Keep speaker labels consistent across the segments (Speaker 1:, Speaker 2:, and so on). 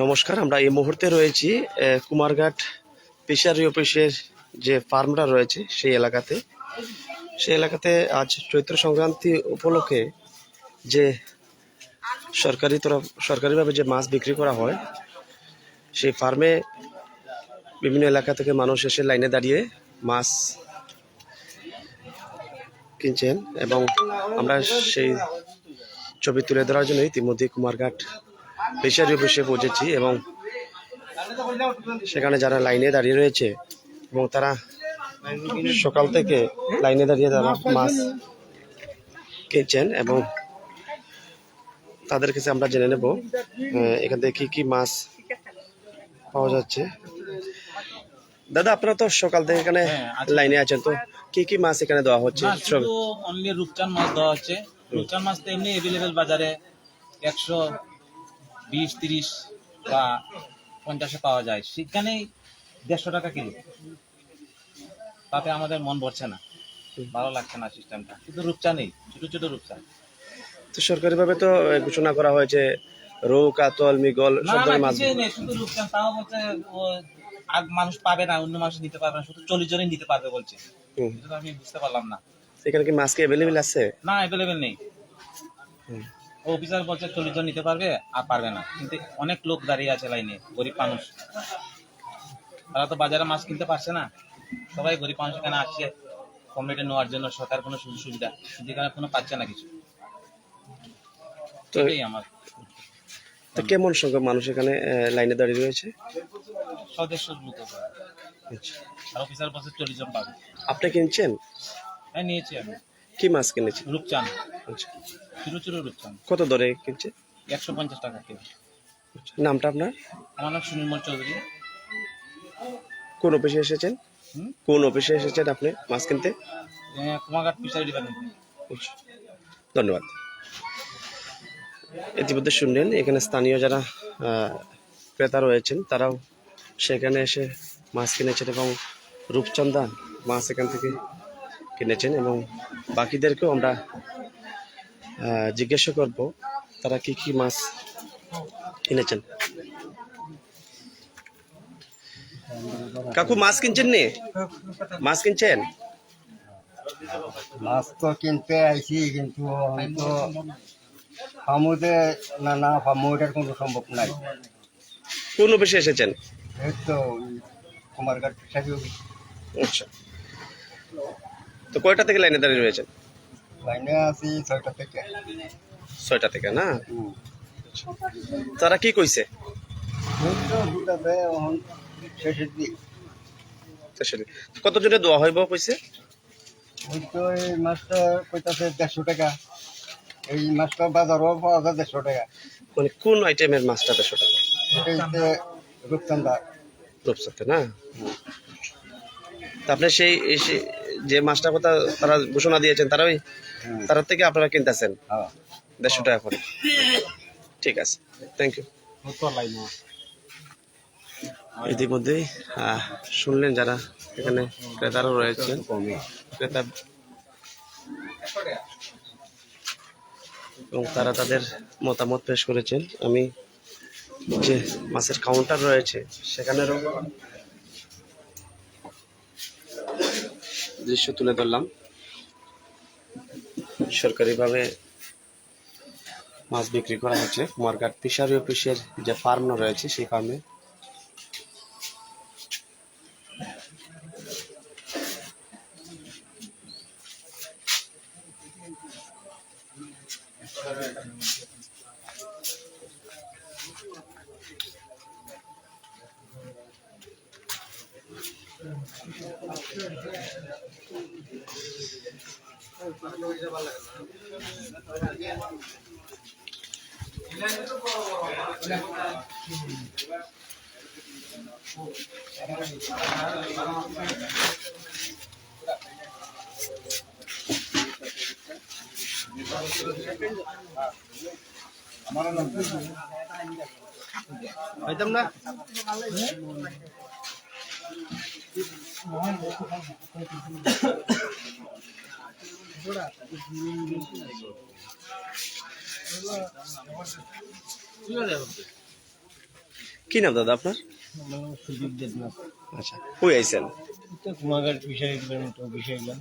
Speaker 1: নমস্কার, আমরা এই মুহূর্তে রয়েছি কুমারঘাট ফিশারি অফিসের যে ফার্মটা রয়েছে সেই এলাকাতে আজ চৈত্র সংক্রান্তি উপলক্ষে যে সরকারিভাবে যে মাছ বিক্রি করা হয় সেই ফার্মে বিভিন্ন এলাকা থেকে মানুষ এসে লাইনে দাঁড়িয়ে মাছ কিনছেন এবং আমরা সেই ছবি তুলে ধরার জন্য ইতিমধ্যে কুমারঘাট ফিশারি অফিসে পৌঁছেছি এবং সেখানে যারা লাইনে দাঁড়িয়ে রয়েছে এবং তারা সকাল থেকে লাইনে দাঁড়িয়ে তারা মাছ কিনছেন এবং তাদের কাছে আমরা জেনে নেব এখান থেকে কি কি মাছ পাওয়া যাচ্ছে। দাদা, আপনারা তো সকাল থেকে এখানে লাইনে আছেন, তো কি কি মাছ এখানে দেওয়া হচ্ছে?
Speaker 2: অনলি রূপচাঁদ মাছ দেওয়া হচ্ছে। রূপচাঁদ মাছ তো এমনি এভেলেবেল বাজারে 120-30 বা 50 পাওয়া যায়, সেখানে 150 টাকা কিলো। তাতে আমাদের মন ভরছে না, ভালো লাগছে না সিস্টেমটা। কিন্তু রূপচাঁদ নেই, ছোট ছোট রূপচাঁদ।
Speaker 1: তো সরকারিভাবে তো ঘোষণা করা হয়েছে রৌ, কাতল, মৃগল সব ধরনের মাছ
Speaker 2: নেই, শুধু রূপচাঁদ। তাও বলছে আর মানুষ পাবে না, অন্য মানুষ নিতে পারবে না, শুধু 40 জনই নিতে পারবে বলছে। আমি বুঝতে পারলাম না
Speaker 1: এখানে কি মাছ কি অ্যাভেলেবেল আছে?
Speaker 2: না, অ্যাভেলেবেল নেই। অফিসার বলছে 40 জন নিতে পারবে, আর পারবে না। কিন্তু অনেক লোক দাঁড়িয়ে আছে লাইনে, গরিব মানুষ। তারা তো বাজারে মাছ কিনতে পারছে না। সবাই গরিব মানুষ এখানে আসছে কম রেটে নেওয়ার জন্য। সরকার কোনো সুযোগ সুবিধা এখানে কোনো পাচ্ছে না কিছু। তো আমার
Speaker 1: তো কেমন সংখ্যক মানুষ এখানে লাইনে দাঁড়িয়ে রয়েছে?
Speaker 2: 150 লোক আছে। আর অফিসার বলছে 40 জন পাবে।
Speaker 1: আপনি কিনছেন?
Speaker 2: হ্যাঁ, নিয়েছি আমি।
Speaker 1: কি মাছ কিনেছেন?
Speaker 2: রূপচাঁদ, ছোট ছোট রূপচাঁদ।
Speaker 1: কত দরে কিনছে?
Speaker 2: 150 টাকা কিলো।
Speaker 1: নামটা আপনার?
Speaker 2: আমার নাম সুনির্মল চৌধুরী।
Speaker 1: কোন অফিসে এসেছেন? কোন অফিসে এসেছেন আপনি মাছ কিনতে?
Speaker 2: Kumarghat fishery department.
Speaker 1: ধন্যবাদ। ইতিমধ্যে শুনলেন এখানে স্থানীয় যারা ক্রেতা রয়েছেন তারাও সেখানে এসে মাছ কিনেছেন এবং রূপচাঁদা মাছ এখান থেকে কিনেছেন এবং বাকিদেরকেও আমরা জিজ্ঞাসা করব তারা কি কি মাছ কিনেছেন। কাকু, মাছ কিনছেন নি? মাছ কিনছেন?
Speaker 3: মাছ তো কিনতে আইছি, কিন্তু আমি তো ফার্মুতে না ফার্মুটার কোনো সম্ভব নাই।
Speaker 1: কোন অফিসে এসেছেন?
Speaker 3: এই তো কুমারঘাট ফিশারি অফিস।
Speaker 1: আচ্ছা, তো কয়টা থেকে লাইনে দাঁড়িয়ে রয়েছেন?
Speaker 3: লাইনে আছি 6টা থেকে।
Speaker 1: 6টা থেকে না? তারা কি কইছে?
Speaker 3: এই তো দুটাতে এখন শেষের দিক।
Speaker 1: কত জনে দেওয়া হইব কইছে?
Speaker 3: ওই তো এই মাছটা কইতাছে 150 টাকা। এই মাছটা বাজারও পাওয়া যায় 150 টাকা।
Speaker 1: মানে কোন আইটেমের মাছটা 150 টাকা?
Speaker 3: এটা হচ্ছে রূপচাঁদা।
Speaker 1: রূপচাঁদা না? আপনি সেই যে মাছটার কথা তারা ঘোষণা দিয়েছেন তারা থেকে আপনারা কিনতেছেন 150 টাকা করে? ঠিক আছে, থ্যাংক ইউ। ইতিমধ্যেই শুনলেন যারা এখানে ক্রেতারা রয়েছেন, ক্রেতা এবং তারা তাদের মতামত পেশ করেছেন। আমি যে মাছের কাউন্টার রয়েছে সেখানেরও দৃশ্য তুলে ধরলাম। সরকারিভাবে মাছ বিক্রি করা হচ্ছে কুমারঘাট ফিশারি অফিসের যে ফার্ম রয়েছে সেই ফার্মে। হইতাম না কি নাম দাদা আপনার?
Speaker 3: সুদীপ দেবনাথ।
Speaker 1: আচ্ছা, কই আইছেন?
Speaker 3: কুমারঘাট ফিশারি ডিপার্টমেন্ট অফিসে এলাম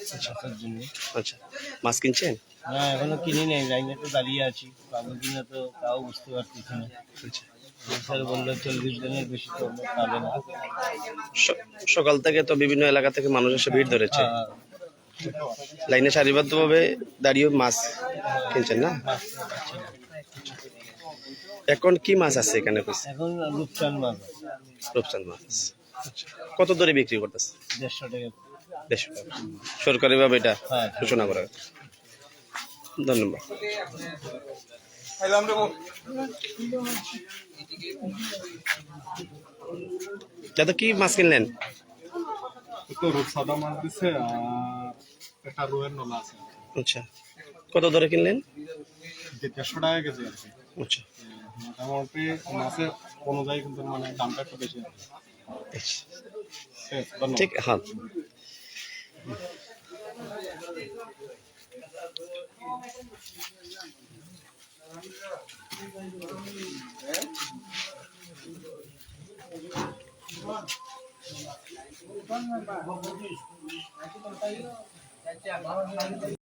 Speaker 3: চাষের জন্য।
Speaker 1: আচ্ছা, মাছ কিনছেন?
Speaker 3: না এখনো কিনি নাই, লাইনে তো দাঁড়িয়ে আছি, পাবো কিনা তো তাও বুঝতে পারতেছি না।
Speaker 1: আচ্ছা,
Speaker 3: স্যার বললো 40 জনের বেশি তো পাবে না।
Speaker 1: সকাল থেকে তো বিভিন্ন এলাকা থেকে মানুষ এসে ভিড় ধরেছে,
Speaker 3: হ্যাঁ,
Speaker 1: লাইনে সারিবদ্ধভাবে দাঁড়িয়ে মাছ কিনছেন না?
Speaker 3: মাছ তো পাচ্ছি না।
Speaker 1: এখন কি মাছ আছে এখানে?
Speaker 3: এখন রূপচান মাছ
Speaker 1: রূপচাঁদ মাছ। আচ্ছা, কত দরে বিক্রি করতেছে?
Speaker 3: 150 টাকা।
Speaker 1: 150 টাকা সরকারিভাবে এটা
Speaker 3: হ্যাঁ।
Speaker 1: সূচনা করা। ধন্যবাদ। দাদা কি মাছ কিনলেন?
Speaker 4: তো রূপসাদা মাছ দিছে আর একটা রুয়ের নলা আছে,
Speaker 1: আচ্ছা, কত দরে কিনলেন?
Speaker 4: 150 টাকা কেজি আর কি।
Speaker 1: আচ্ছা,
Speaker 4: মোটামুটি মাছের অনুযায়ী কিন্তু মানে দামটা একটু বেশি আর কি। ধন্যবাদ।
Speaker 1: ঠিক, হ্যাঁ।